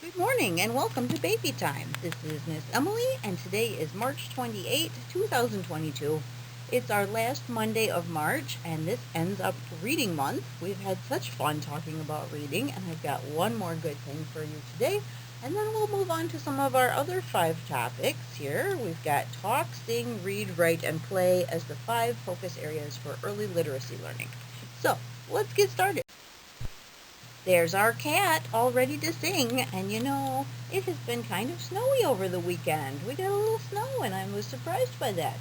Good morning and welcome to Baby Time. This is Miss Emily and today is March 28, 2022. It's our last Monday of March and this ends up reading month. We've had such fun talking about reading and I've got one more good thing for you today. And then we'll move on to some of our other 5 topics here. We've got talk, sing, read, write, and play as the 5 focus areas for early literacy learning. So let's get started. There's our cat all ready to sing, and it has been kind of snowy over the weekend. We got a little snow, and I was surprised by that.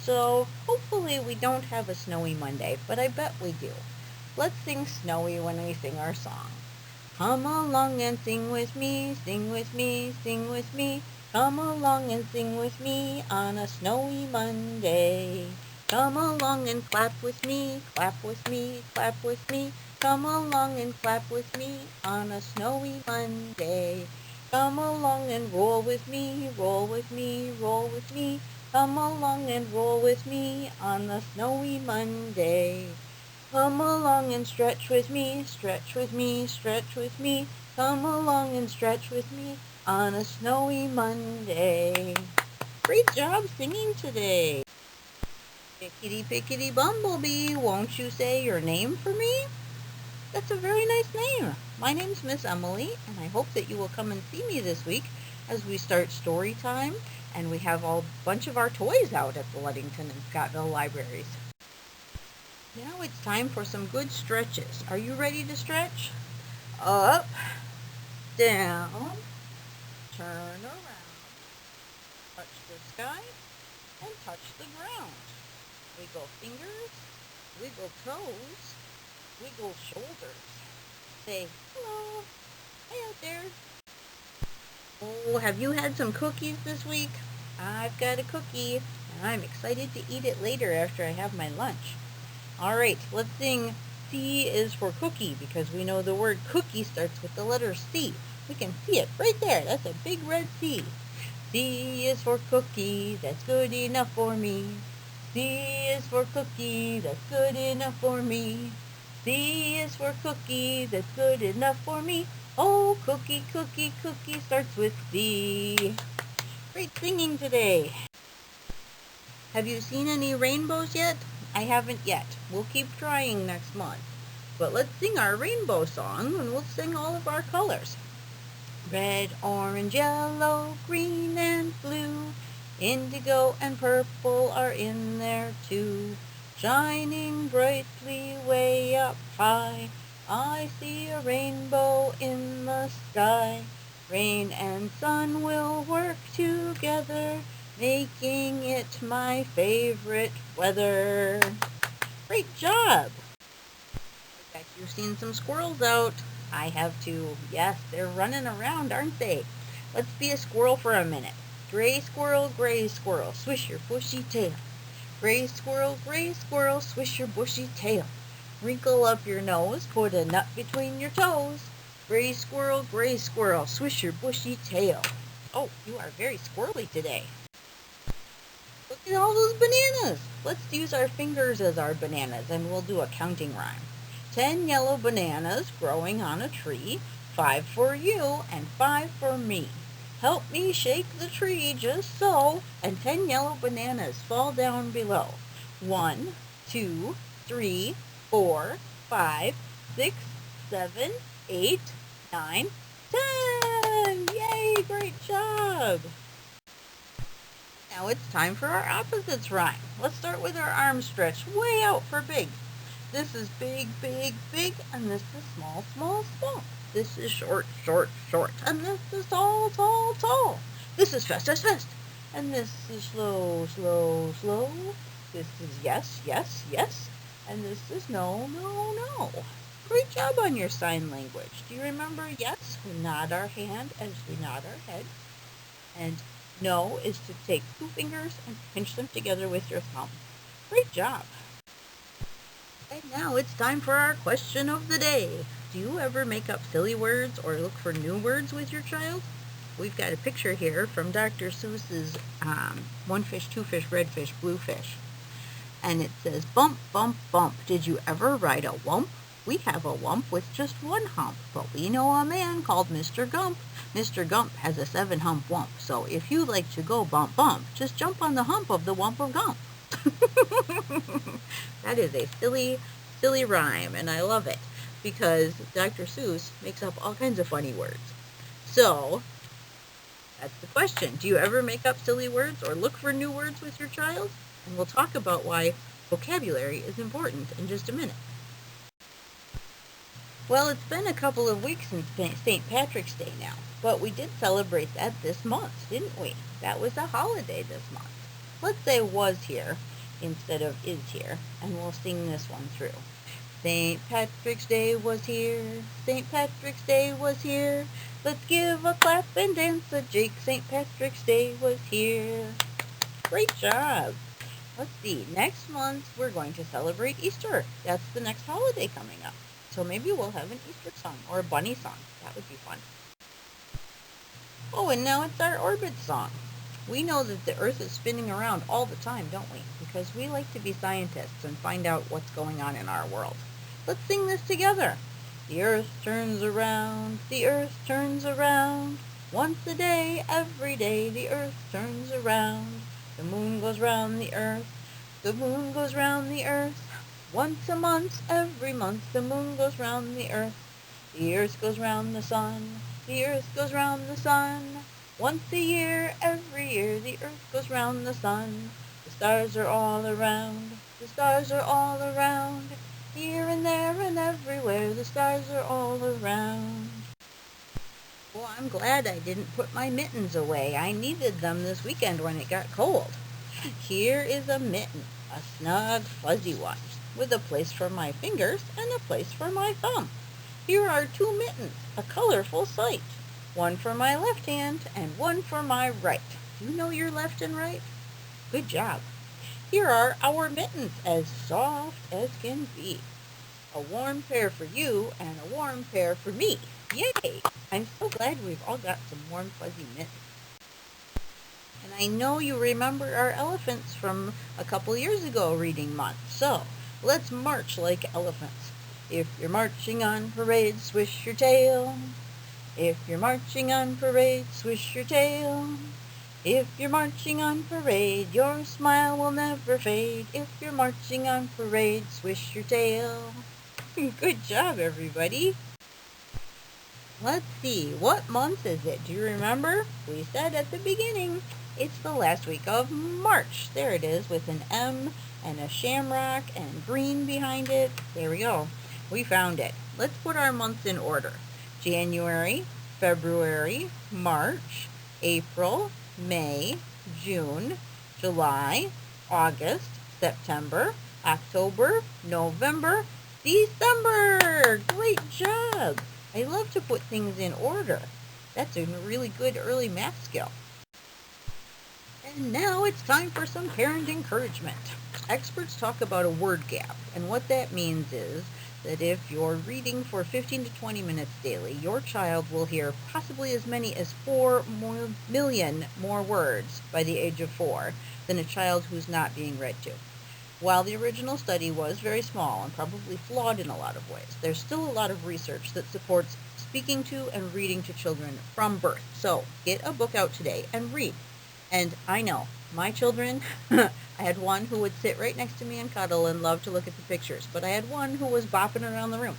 So hopefully we don't have a snowy Monday, but I bet we do. Let's sing snowy when we sing our song. Come along and sing with me, sing with me, sing with me. Come along and sing with me on a snowy Monday. Come along and clap with me, clap with me, clap with me. Come along and clap with me on a snowy Monday. Come along and roll with me, roll with me, roll with me. Come along and roll with me on a snowy Monday. Come along and stretch with me, stretch with me, stretch with me. Come along and stretch with me on a snowy Monday. Great job singing today. Pickety pickety bumblebee, won't you say your name for me? That's a very nice name. My name's Miss Emily, and I hope that you will come and see me this week as we start story time, and we have a bunch of our toys out at the Ludington and Scottville libraries. Now it's time for some good stretches. Are you ready to stretch? Up, down, turn around, touch the sky, and touch the ground. Wiggle fingers, wiggle toes, wiggle shoulders. Say hello. Hey out there. Oh, have you had some cookies this week? I've got a cookie, and I'm excited to eat it later after I have my lunch. All right, let's sing C is for cookie because we know the word cookie starts with the letter C. We can see it right there. That's a big red C. C is for cookie, that's good enough for me. C is for cookie, that's good enough for me. C is for cookie, that's good enough for me. Oh, cookie, cookie, cookie starts with C. Great singing today. Have you seen any rainbows yet? I haven't yet. We'll keep trying next month. But let's sing our rainbow song and we'll sing all of our colors. Red, orange, yellow, green, and blue. Indigo and purple are in there too. Shining brightly way up high, I see a rainbow in the sky. Rain and sun will work together, making it my favorite weather. Great job! I bet you've seen some squirrels out. I have too. Yes, they're running around, aren't they? Let's be a squirrel for a minute. Gray squirrel, swish your bushy tail. Gray squirrel, swish your bushy tail. Wrinkle up your nose, put a nut between your toes. Gray squirrel, swish your bushy tail. Oh, you are very squirrely today. Look at all those bananas. Let's use our fingers as our bananas and we'll do a counting rhyme. 10 yellow bananas growing on a tree. 5 for you and 5 for me. Help me shake the tree just so, and 10 yellow bananas fall down below. 1, 2, 3, 4, 5, 6, 7, 8, 9, 10! Yay, great job! Now it's time for our opposites rhyme. Let's start with our arm stretch way out for big. This is big, big, big, and this is small, small, small. This is short, short, short, and this is tall, tall, tall. This is fast, fast, fast, and this is slow, slow, slow. This is yes, yes, yes, and this is no, no, no. Great job on your sign language. Do you remember yes? We nod our hand as we nod our head, and no is to take 2 fingers and pinch them together with your thumb. Great job. And now it's time for our question of the day. Do you ever make up silly words or look for new words with your child? We've got a picture here from Dr. Seuss's One Fish, Two Fish, Red Fish, Blue Fish. And it says, bump, bump, bump. Did you ever ride a wump? We have a wump with just one hump, but we know a man called Mr. Gump. Mr. Gump has a 7-hump wump, so if you like to go bump bump, just jump on the hump of the wump of Gump. That is a silly, silly rhyme, and I love it because Dr. Seuss makes up all kinds of funny words. So, that's the question. Do you ever make up silly words or look for new words with your child? And we'll talk about why vocabulary is important in just a minute. Well, it's been a couple of weeks since St. Patrick's Day now, but we did celebrate that this month, didn't we? That was a holiday this month. Let's say was here instead of is here, and we'll sing this one through. St. Patrick's Day was here, St. Patrick's Day was here. Let's give a clap and dance a jig, St. Patrick's Day was here. Great job. Let's see, next month we're going to celebrate Easter. That's the next holiday coming up. So maybe we'll have an Easter song or a bunny song. That would be fun. Oh, and now it's our orbit song. We know that the Earth is spinning around all the time, don't we? Because we like to be scientists and find out what's going on in our world. Let's sing this together. The Earth turns around, the Earth turns around. Once a day, every day, the Earth turns around. The moon goes round the Earth, the moon goes round the Earth. Once a month, every month, the moon goes round the Earth. The Earth goes round the sun, the Earth goes round the sun. Once a year, every year, the Earth goes round the sun. The stars are all around, the stars are all around. Here and there and everywhere, the stars are all around. Well, I'm glad I didn't put my mittens away. I needed them this weekend when it got cold. Here is a mitten, a snug, fuzzy one, with a place for my fingers and a place for my thumb. Here are 2 mittens, a colorful sight. One for my left hand and one for my right. Do you know your left and right? Good job. Here are our mittens, as soft as can be. A warm pair for you and a warm pair for me. Yay! I'm so glad we've all got some warm, fuzzy mittens. And I know you remember our elephants from a couple years ago reading month. So, let's march like elephants. If you're marching on parade, swish your tail. If you're marching on parade, swish your tail. If you're marching on parade, your smile will never fade. If you're marching on parade, swish your tail. Good job, everybody. Let's see, what month is it? Do you remember? We said at the beginning, it's the last week of March. There it is with an M and a shamrock and green behind it. There we go. We found it. Let's put our months in order. January, February, March, April, May, June, July, August, September, October, November, December. Great job. I love to put things in order. That's a really good early math skill. And now it's time for some parent encouragement. Experts talk about a word gap, and what that means is that if you're reading for 15 to 20 minutes daily, your child will hear possibly as many as 4 million more words by the age of 4 than a child who's not being read to. While the original study was very small and probably flawed in a lot of ways, there's still a lot of research that supports speaking to and reading to children from birth. So get a book out today and read. And I know, my children, I had one who would sit right next to me and cuddle and love to look at the pictures, but I had one who was bopping around the room.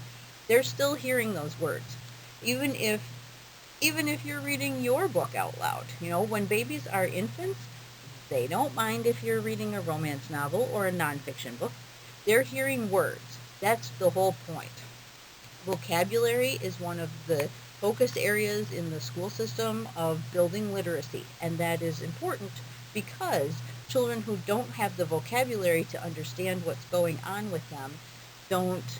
They're still hearing those words, even if you're reading your book out loud. You know, when babies are infants, they don't mind if you're reading a romance novel or a nonfiction book. They're hearing words. That's the whole point. Vocabulary is one of the focus areas in the school system of building literacy, and that is important because children who don't have the vocabulary to understand what's going on with them don't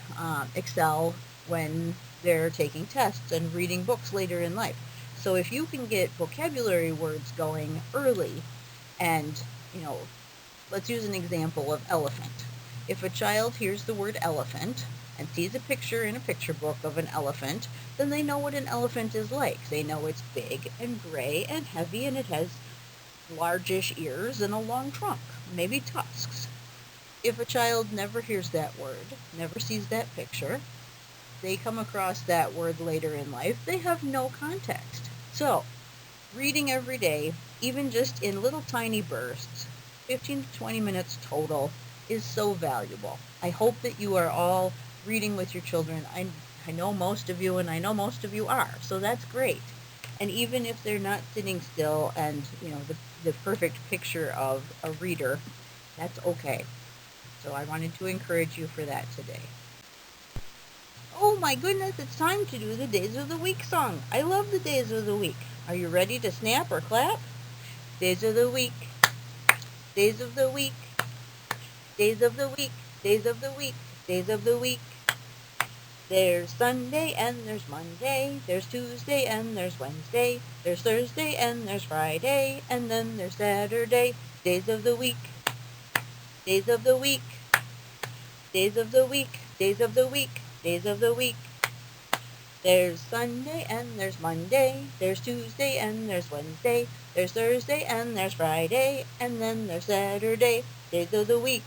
excel when they're taking tests and reading books later in life. So if you can get vocabulary words going early, and, let's use an example of elephant. If a child hears the word elephant and sees a picture in a picture book of an elephant, then they know what an elephant is like. They know it's big and gray and heavy, and it has largish ears and a long trunk, maybe tusks. If a child never hears that word, never sees that picture, they come across that word later in life, they have no context. So, reading every day, even just in little tiny bursts, 15 to 20 minutes total, is so valuable. I hope that you are all reading with your children. I know most of you, and I know most of you are, so that's great. And even if they're not sitting still and, the perfect picture of a reader, that's okay. So I wanted to encourage you for that today. Oh my goodness, it's time to do the Days of the Week song. I love the Days of the Week. Are you ready to snap or clap? Days of the week, days of the week, days of the week, days of the week, days of the week. There's Sunday and there's Monday, there's Tuesday and there's Wednesday, there's Thursday and there's Friday, and then there's Saturday. Days of the week, days of the week, days of the week, days of the week, days of the week. There's Sunday and there's Monday, there's Tuesday and there's Wednesday, there's Thursday and there's Friday, and then there's Saturday. Days of the week.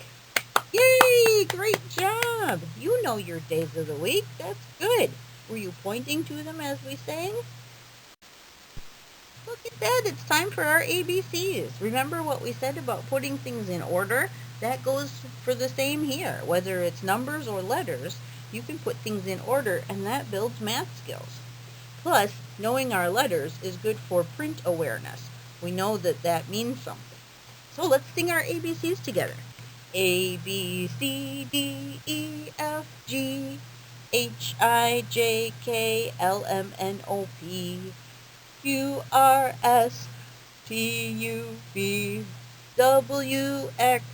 Yay! Great job! You know your days of the week. That's good. Were you pointing to them as we sang? Look at that. It's time for our ABCs. Remember what we said about putting things in order? That goes for the same here. Whether it's numbers or letters, you can put things in order, and that builds math skills. Plus, knowing our letters is good for print awareness. We know that that means something. So let's sing our ABCs together. A, B, C, D, E, F, G, H, I, J, K, L, M, N, O, P, Q, R, S, T, U, V, W, X,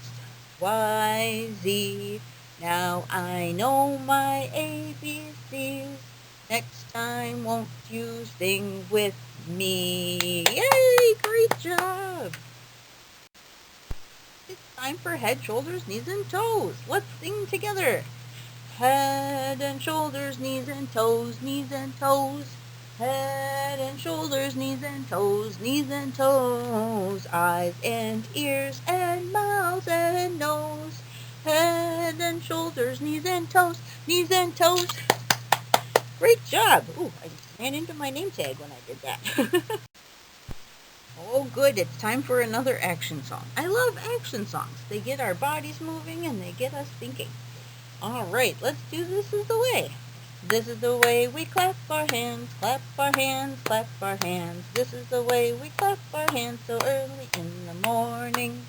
Y, Z. Now I know my ABCs. Next time, won't you sing with me? Yay! Great job! It's time for head, shoulders, knees, and toes. Let's sing together. Head and shoulders, knees and toes, knees and toes. Head and shoulders, knees and toes, knees and toes. Eyes and ears and mouth and nose. Head and shoulders, knees and toes, knees and toes. Great job. Ooh, I just ran into my name tag when I did that. Oh, good. It's time for another action song. I love action songs. They get our bodies moving and they get us thinking. All right, let's do This Is the Way. This is the way we clap our hands, clap our hands, clap our hands. This is the way we clap our hands so early in the morning.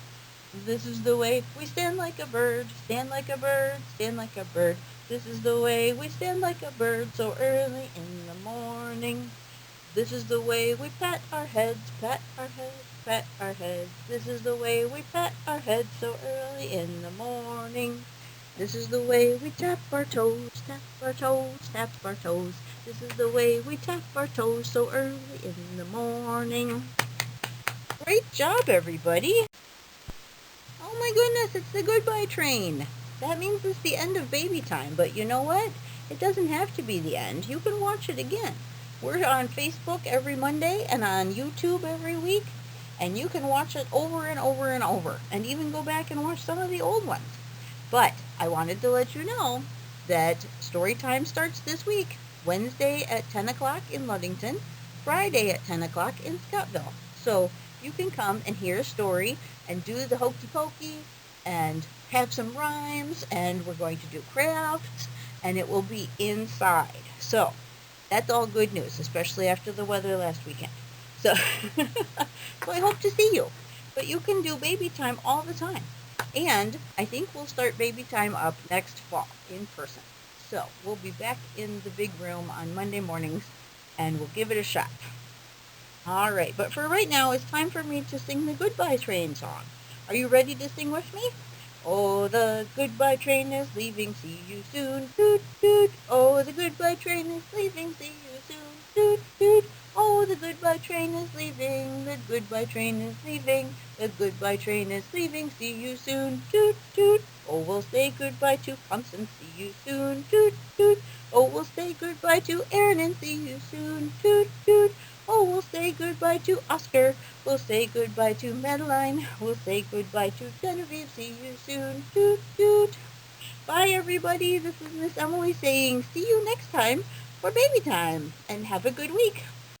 This is the way we stand like a bird, stand like a bird, stand like a bird. This is the way we stand like a bird so early in the morning. This is the way we pat our heads, pat our heads, pat our heads. This is the way we pat our heads so early in the morning. This is the way we tap our toes, tap our toes, tap our toes. This is the way we tap our toes so early in the morning. Great job, everybody. Oh my goodness, it's the goodbye train. That means it's the end of baby time, but you know what? It doesn't have to be the end. You can watch it again. We're on Facebook every Monday and on YouTube every week, and you can watch it over and over and over, and even go back and watch some of the old ones. But I wanted to let you know that story time starts this week, Wednesday at 10 o'clock in Ludington, Friday at 10 o'clock in Scottville. So you can come and hear a story and do the hokey pokey and have some rhymes, and we're going to do crafts, and it will be inside. So that's all good news, especially after the weather last weekend. So, so I hope to see you. But you can do baby time all the time. And I think we'll start baby time up next fall in person. So we'll be back in the big room on Monday mornings, and we'll give it a shot. All right, but for right now, it's time for me to sing the Goodbye Train song. Are you ready to sing with me? Oh, the goodbye train is leaving, see you soon, toot, toot. Oh, the goodbye train is leaving, see you soon, toot, toot. Oh, the goodbye train is leaving, the goodbye train is leaving, the goodbye train is leaving, see you soon, toot, toot. Oh, we'll say goodbye to Pumps and see you soon, toot, toot. Oh, we'll say goodbye to Aaron and see you soon, toot, toot. Oh, we'll say goodbye to Oscar. We'll say goodbye to Madeline. We'll say goodbye to Genevieve. See you soon. Toot, toot. Bye, everybody. This is Miss Emily saying see you next time for baby time. And have a good week.